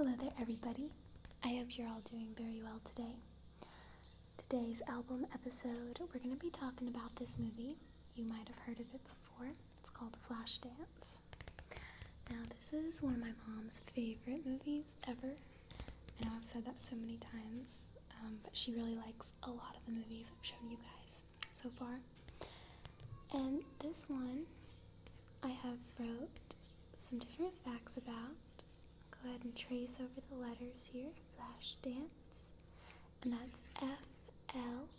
Hello there, everybody. I hope you're all doing very well today. Today's album episode, we're going to be talking about this movie. You might have heard of it before. It's called Flashdance. Now, this is one of my mom's favorite movies ever. I know I've said that so many times, but she really likes a lot of the movies I've shown you guys so far. And this one, I have wrote some different facts about. Go ahead and trace over the letters here. Flashdance. And that's Flashdance.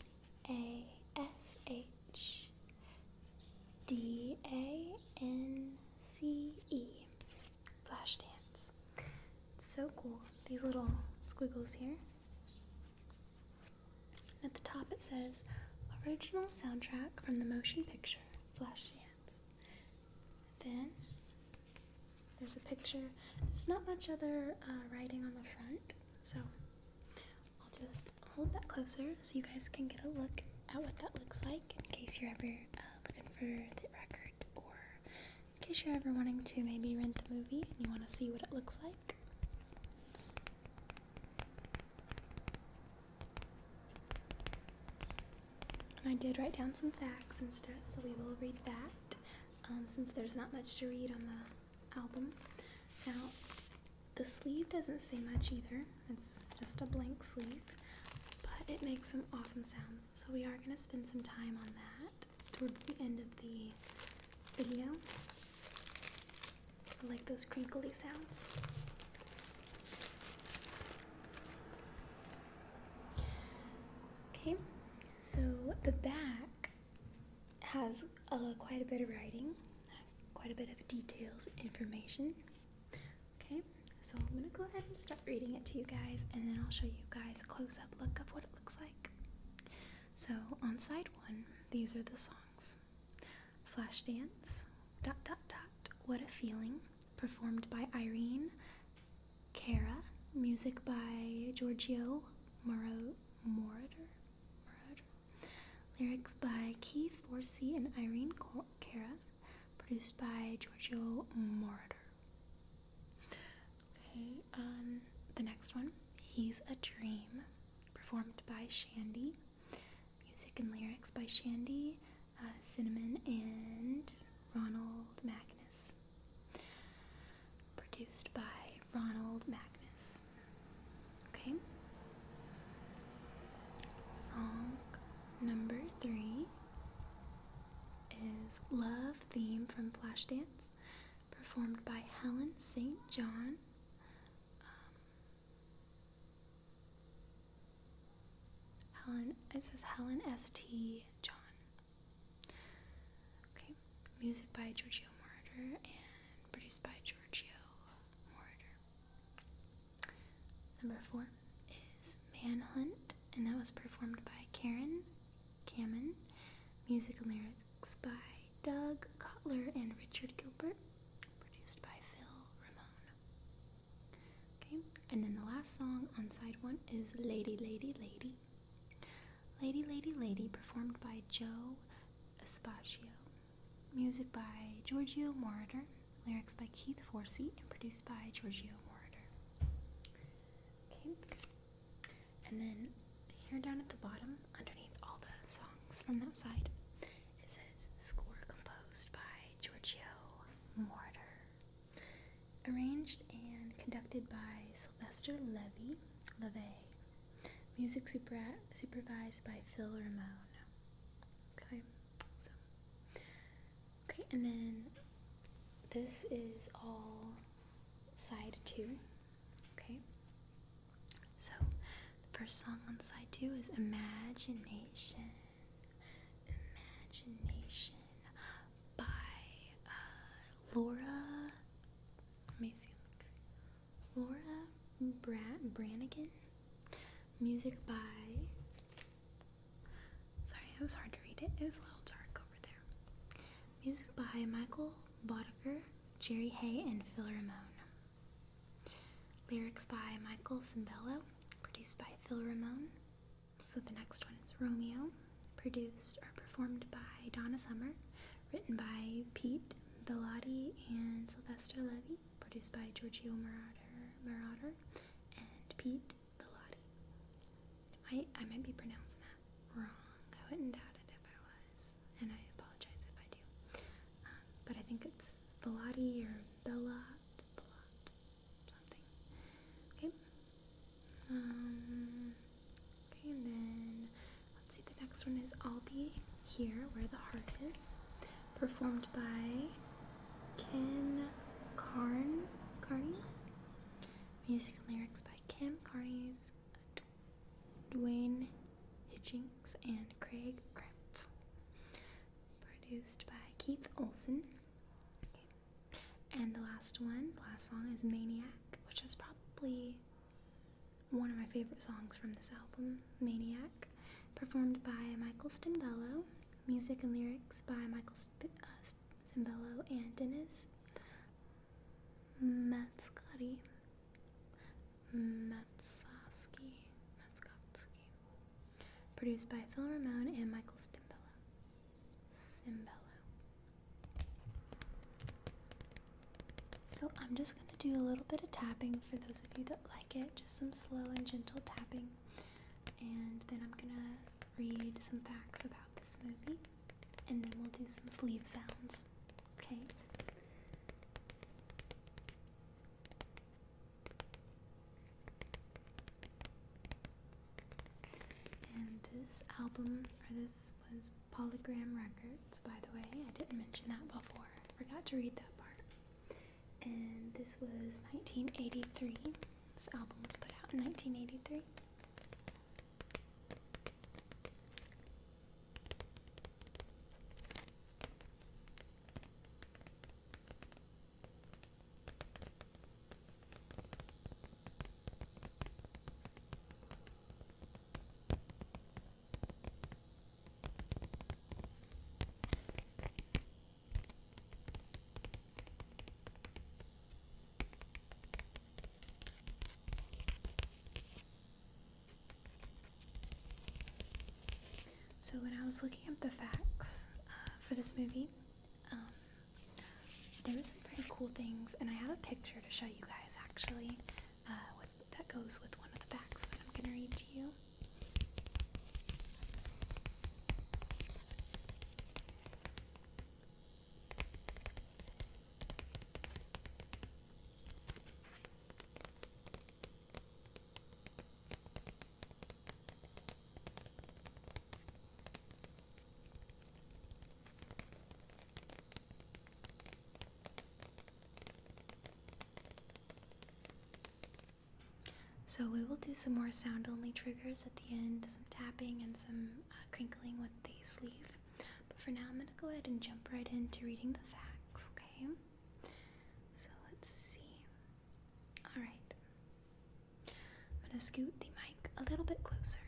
Flashdance. It's so cool. These little squiggles here. At the top it says, original soundtrack from the motion picture Flashdance. Then there's a picture. There's not much other writing on the front, so I'll just hold that closer so you guys can get a look at what that looks like in case you're ever looking for the record, or in case you're ever wanting to maybe rent the movie and you want to see what it looks like. And I did write down some facts and stuff, so we will read that since there's not much to read on the album. Now, the sleeve doesn't say much either. It's just a blank sleeve, but it makes some awesome sounds. So we are going to spend some time on that towards the end of the video. I like those crinkly sounds. Okay, so the back has quite a bit of writing, quite a bit of details, information. Okay, so I'm going to go ahead and start reading it to you guys, and then I'll show you guys a close-up look of what it looks like. So on side 1, these are the songs. Flashdance, ... What a Feeling, performed by Irene Cara, music by Giorgio Moroder, lyrics by Keith Forsey and Irene Cara, produced by Giorgio Moroder. Okay, the next one, He's a Dream, performed by Shandy, music and lyrics by Shandy, Cinnamon, and Ronald Magnus, produced by Ronald Magnus. Okay, song number 3 is Love Theme from Flashdance, performed by Helen St. John. It says Helen St. John. Okay, music by Giorgio Moroder and produced by Giorgio Moroder. Number 4 is Manhunt, and that was performed by Karen Kamen, music and lyrics by Doug Cutler and Richard Gilbert, produced by Phil Ramone. Okay, and then the last song on side 1 is Lady, Lady, Lady. Lady, Lady, Lady, performed by Joe Espaccio, music by Giorgio Moroder, lyrics by Keith Forsey, and produced by Giorgio Moroder. Okay, and then here down at the bottom, underneath all the songs from that side, it says score composed by Giorgio Moroder, arranged and conducted by Sylvester Levy, music supervised by Phil Ramone. Okay, and then this is all side 2. Okay, so the first song on side 2 is Imagination by Laura Branigan, music by, sorry, it was hard to read it, it was a little dark over there. Music by Michael Boddicker, Jerry Hay, and Phil Ramone. Lyrics by Michael Cimbello, produced by Phil Ramone. So the next one is Romeo, produced or performed by Donna Summer, written by Pete Bellotti and Sylvester Levy, produced by Giorgio Moroder and Pete Bellotti. I might be pronouncing that wrong. I wouldn't doubt it if I was, and I apologize if I do. But I think it's Bellotti or Bellot, something. Okay. Okay, and then let's see. The next one is "I'll Be Here Where the Heart Is," performed by Ken Carnes. Music and lyrics by Kim Carnes, Dwayne Hitchings, and Craig Krempf. Produced by Keith Olsen. Okay. And the last song is "Maniac," which is probably one of my favorite songs from this album, Maniac, performed by Michael Stimbello. Music and lyrics by Michael Stimbello and Dennis Matskoski. Produced by Phil Ramone and Michael Stimbello. So I'm just going to do a little bit of tapping for those of you that like it, just some slow and gentle tapping, and then I'm going to read some facts about this movie, and then we'll do some sleeve sounds, okay? And this album, or this was Polygram Records, by the way. I didn't mention that before. Forgot to read that part. And this was 1983. This album was put out in 1983. So when I was looking up the facts for this movie, there were some pretty cool things, and I have a picture to show you guys actually that goes with one of the facts that I'm going to read to you. So we will do some more sound-only triggers at the end, some tapping and some crinkling with the sleeve. But for now, I'm going to go ahead and jump right into reading the facts, okay? So let's see. Alright. I'm going to scoot the mic a little bit closer.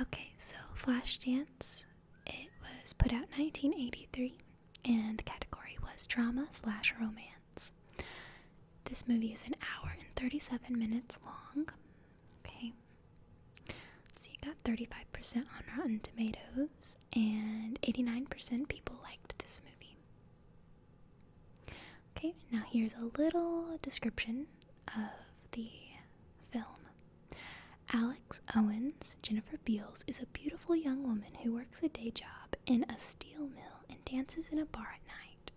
Okay, so Flashdance, it was put out in 1983, and the category was drama/romance. This movie is an hour and 37 minutes long. Okay. So you got 35% on Rotten Tomatoes, and 89% people liked this movie. Okay, now here's a little description of the film. Alex Owens, Jennifer Beals, is a beautiful young woman who works a day job in a steel mill and dances in a bar at night.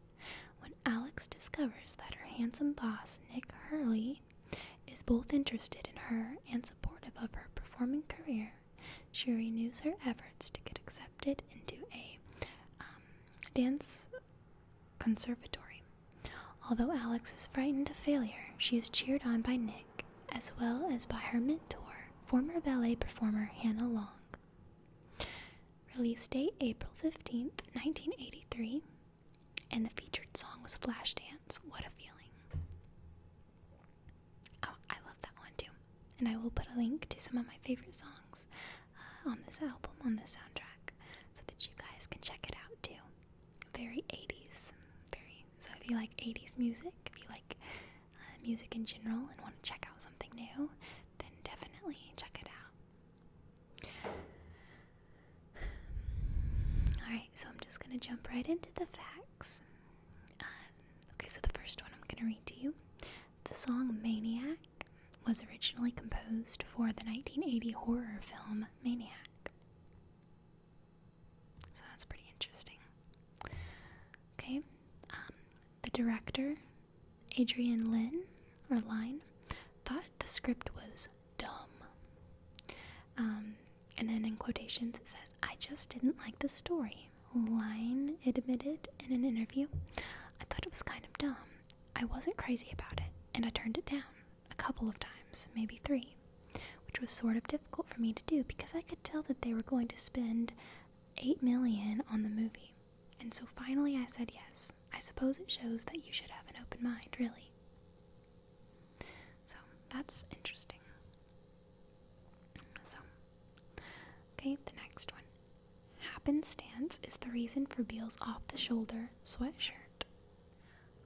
When Alex discovers that her handsome boss, Nick Hurley, is both interested in her and supportive of her performing career, she renews her efforts to get accepted into a dance conservatory. Although Alex is frightened of failure, she is cheered on by Nick, as well as by her mentor, former ballet performer Hannah Long. Release date April 15th, 1983, and the featured song was Flashdance, What a Feeling. Oh, I love that one too. And I will put a link to some of my favorite songs on this album, on this soundtrack, so that you guys can check it out too. Very 80s. So if you like 80s music, if you like music in general and want to check out something new, then definitely check it out. Alright, so I'm just going to jump right into the facts. Okay, so the first one I'm going to read to you. The song Maniac was originally composed for the 1980 horror film Maniac. So that's pretty interesting. Okay, the director, Adrian Lyne, thought the script was dumb. And then in quotations it says, "I just didn't like the story." Lyne admitted in an interview, "I thought it was kind of dumb. I wasn't crazy about it, and I turned it down a couple of times, maybe 3, which was sort of difficult for me to do because I could tell that they were going to spend $8 million on the movie. And so finally I said yes. I suppose it shows that you should have an open mind, really." So that's interesting. So, okay, the next one. Happenstance is the reason for Beale's off-the-shoulder sweatshirt.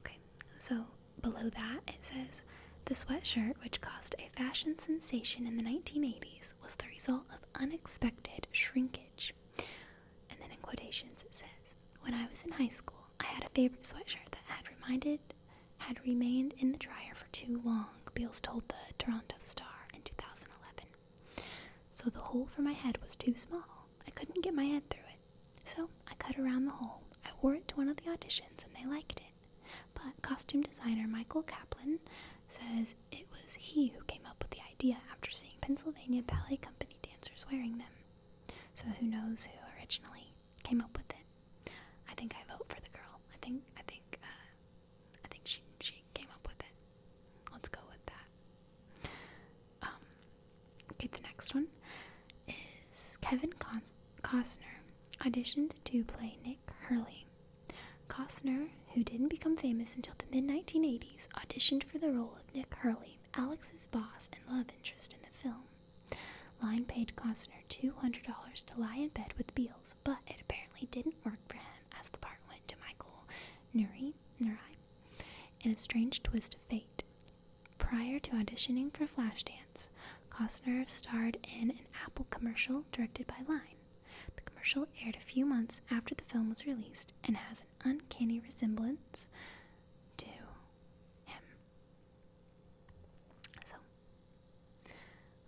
Okay, so below that it says, "The sweatshirt, which caused a fashion sensation in the 1980s, was the result of unexpected shrinkage." And then in quotations it says, "When I was in high school, I had a favorite sweatshirt that had remained in the dryer for too long," Beals told the Toronto Star in 2011. "So the hole for my head was too small. I couldn't get my head through it. So I cut around the hole. I wore it to one of the auditions and they liked it. But costume designer Michael Kaplan says it was he who came up with the idea after seeing Pennsylvania Ballet Company dancers wearing them. So who knows who originally came up with it? I think I vote for the girl. I think she came up with it. Let's go with that." Okay, the next one is Kevin Costner auditioned to play Nick Hurley. Costner, who didn't become famous until the mid-1980s, auditioned for the role of Nick Hurley, Alex's boss and love interest in the film. Lyne paid Costner $200 to lie in bed with Beals, but it apparently didn't work for him as the part went to Michael Nuri, in a strange twist of fate. Prior to auditioning for Flashdance, Costner starred in an Apple commercial directed by Lyne. The commercial aired a few months after the film was released and has an uncanny resemblance to him. So,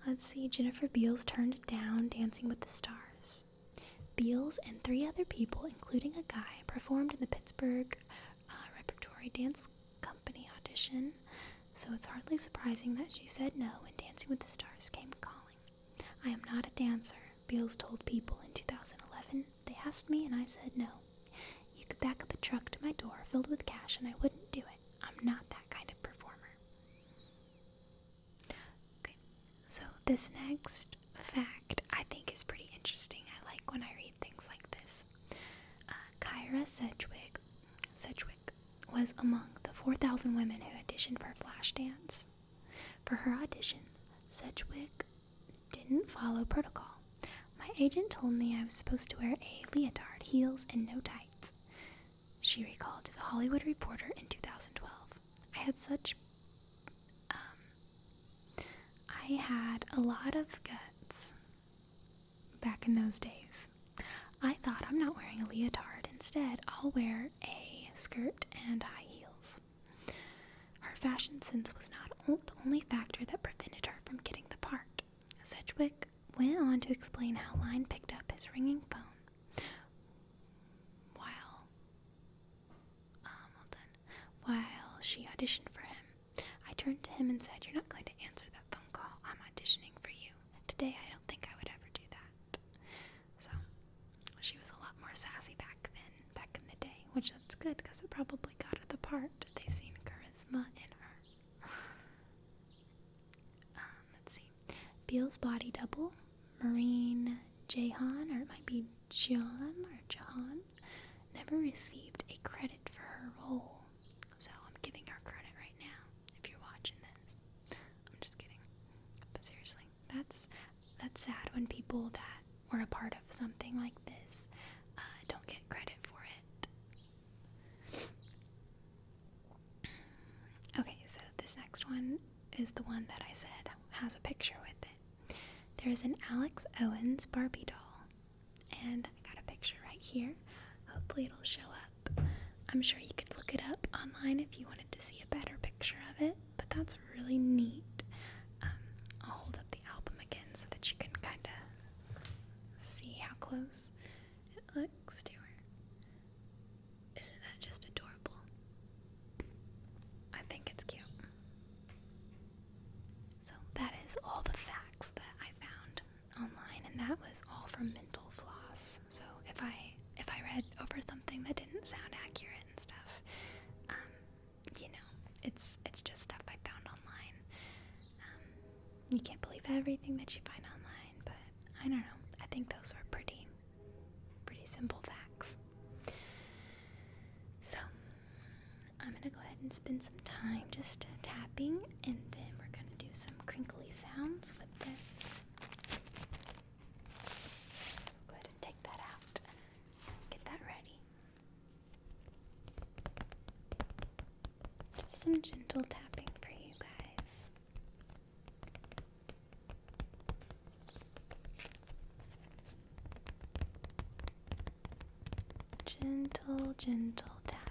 let's see, Jennifer Beals turned down Dancing with the Stars. Beals and 3 other people, including a guy, performed in the Pittsburgh Repertory Dance Company audition, so it's hardly surprising that she said no when Dancing with the Stars came calling. "I am not a dancer," Beals told People in 2011. "They asked me and I said no. You could back up a truck to my door filled with cash and I wouldn't do it. I'm not that kind of performer." Okay, so this next fact I think is pretty interesting. I like when I read things like this. Kyra Sedgwick was among the 4,000 women who auditioned for Flashdance. For her audition, Sedgwick didn't follow protocol. "My agent told me I was supposed to wear a leotard, heels, and no tights," she recalled to The Hollywood Reporter in 2012. I had a lot of guts back in those days. I thought, I'm not wearing a leotard. Instead, I'll wear a skirt and high heels. Her fashion sense was not the only factor that prevented her from getting the part. Sedgwick went on to explain how Lyne picked up his ringing phone while she auditioned for him. "I turned to him and said, 'You're not going to answer that phone call. I'm auditioning for you. Today, I don't think I would ever do that.'" So, she was a lot more sassy back in the day, which that's good because it probably got her the part. They seen charisma in her. Let's see. Beals' body double, Maureen Jahan, or it might be Jahan, never received a credit for her role. So I'm giving her credit right now, if you're watching this. I'm just kidding. But seriously, that's sad when people that were a part of something like this don't get credit for it. Okay, so this next one is the one that I said has a picture with it. There's an Alex Owens Barbie doll, and I got a picture right here. Hopefully it'll show up. I'm sure you could look it up online if you wanted to see a better picture of it, but that's really neat. I'll hold up the album again so that you can kind of see how close it looks to her. Isn't that just adorable? I think it's cute. So that is all the facts that I found online, and that was all from Mental Floss. So if I read over something that didn't sound accurate and stuff, it's just stuff I found online. You can't believe everything that you find online, but I don't know. I think those were pretty simple facts. So I'm gonna go ahead and spend some time just tapping, and then we're gonna do some crinkly sounds with this. So go ahead and take that out. Get that ready. Just some gentle tapping for you guys. Gentle tapping.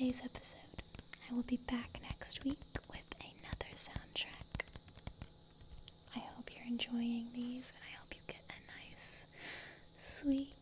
today's episode. I will be back next week with another soundtrack. I hope you're enjoying these, and I hope you get a nice, sweet